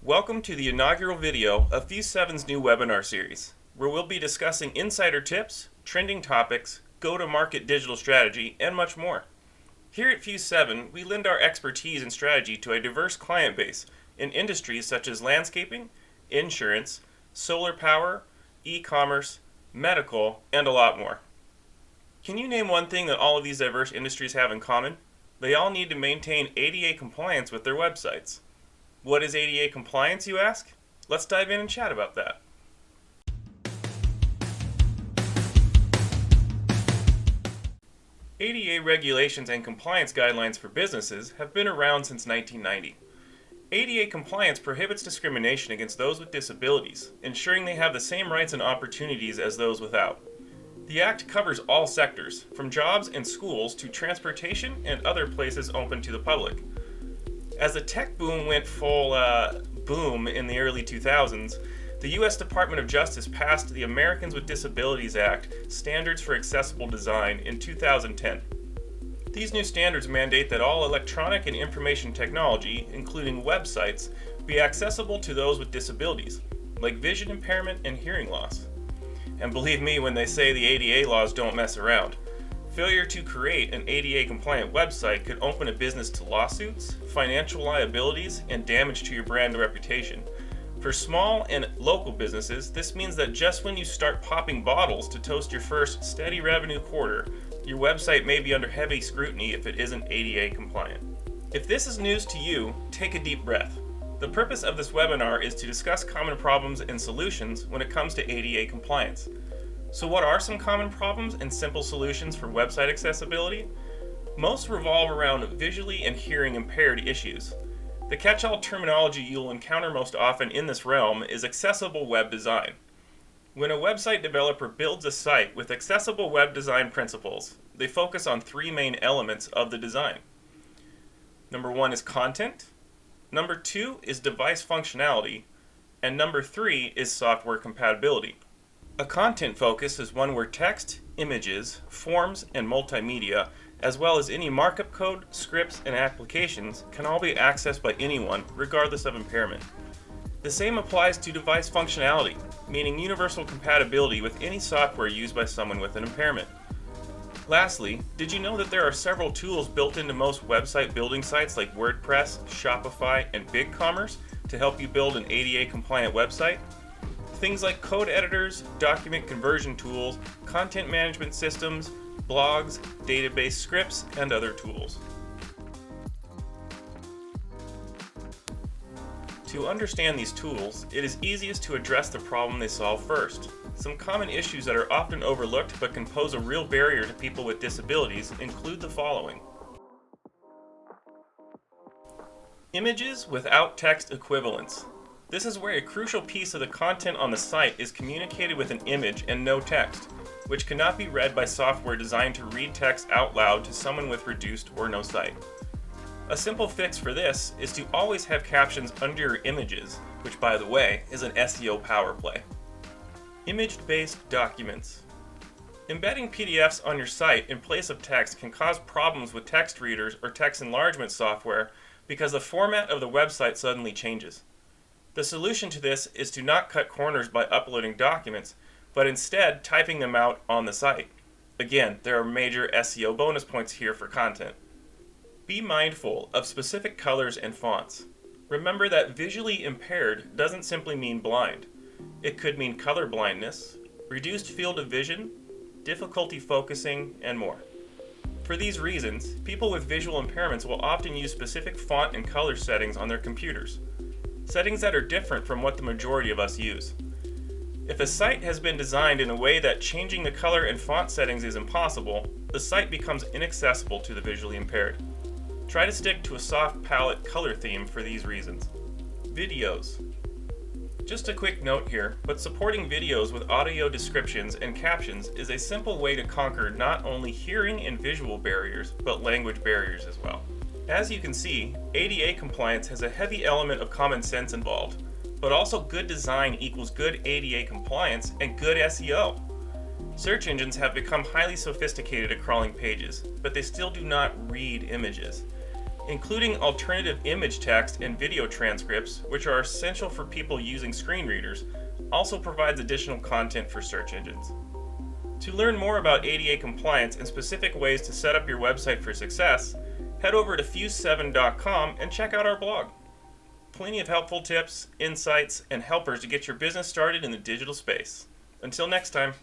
Welcome to the inaugural video of Fuse 7's new webinar series, where we'll be discussing insider tips, trending topics, go-to-market digital strategy, and much more. Here at Fuse 7, we lend our expertise and strategy to a diverse client base in industries such as landscaping, insurance, solar power, e-commerce, medical, and a lot more. Can you name one thing that all of these diverse industries have in common? They all need to maintain ADA compliance with their websites. What is ADA compliance, you ask? Let's dive in and chat about that. ADA regulations and compliance guidelines for businesses have been around since 1990. ADA compliance prohibits discrimination against those with disabilities, ensuring they have the same rights and opportunities as those without. The Act covers all sectors, from jobs and schools to transportation and other places open to the public. As the tech boom went full boom in the early 2000s, the U.S. Department of Justice passed the Americans with Disabilities Act Standards for Accessible Design in 2010. These new standards mandate that all electronic and information technology, including websites, be accessible to those with disabilities, like vision impairment and hearing loss. And believe me when they say the ADA laws don't mess around. Failure to create an ADA-compliant website could open a business to lawsuits, financial liabilities, and damage to your brand reputation. For small and local businesses, this means that just when you start popping bottles to toast your first steady revenue quarter, your website may be under heavy scrutiny if it isn't ADA compliant. If this is news to you, take a deep breath. The purpose of this webinar is to discuss common problems and solutions when it comes to ADA compliance. So what are some common problems and simple solutions for website accessibility? Most revolve around visually and hearing impaired issues. The catch-all terminology you'll encounter most often in this realm is accessible web design. When a website developer builds a site with accessible web design principles, they focus on three main elements of the design. Number one is content, number two is device functionality, and number three is software compatibility. A content focus is one where text, images, forms, and multimedia, as well as any markup code, scripts, and applications, can all be accessed by anyone, regardless of impairment. The same applies to device functionality, meaning universal compatibility with any software used by someone with an impairment. Lastly, did you know that there are several tools built into most website building sites like WordPress, Shopify, and BigCommerce to help you build an ADA-compliant website? Things like code editors, document conversion tools, content management systems, blogs, database scripts, and other tools. To understand these tools, it is easiest to address the problem they solve first. Some common issues that are often overlooked but can pose a real barrier to people with disabilities include the following. Images without text equivalence. This is where a crucial piece of the content on the site is communicated with an image and no text, which cannot be read by software designed to read text out loud to someone with reduced or no sight. A simple fix for this is to always have captions under your images, which by the way is an SEO power play. Image-based documents. Embedding PDFs on your site in place of text can cause problems with text readers or text enlargement software because the format of the website suddenly changes. The solution to this is to not cut corners by uploading documents, but instead typing them out on the site. Again, there are major SEO bonus points here for content. Be mindful of specific colors and fonts. Remember that visually impaired doesn't simply mean blind. It could mean color blindness, reduced field of vision, difficulty focusing, and more. For these reasons, people with visual impairments will often use specific font and color settings on their computers. Settings that are different from what the majority of us use. If a site has been designed in a way that changing the color and font settings is impossible, the site becomes inaccessible to the visually impaired. Try to stick to a soft palette color theme for these reasons. Videos. Just a quick note here, but supporting videos with audio descriptions and captions is a simple way to conquer not only hearing and visual barriers, but language barriers as well. As you can see, ADA compliance has a heavy element of common sense involved, but also good design equals good ADA compliance and good SEO. Search engines have become highly sophisticated at crawling pages, but they still do not read images. Including alternative image text and video transcripts, which are essential for people using screen readers, also provides additional content for search engines. To learn more about ADA compliance and specific ways to set up your website for success, head over to fuse7.com and check out our blog. Plenty of helpful tips, insights, and helpers to get your business started in the digital space. Until next time.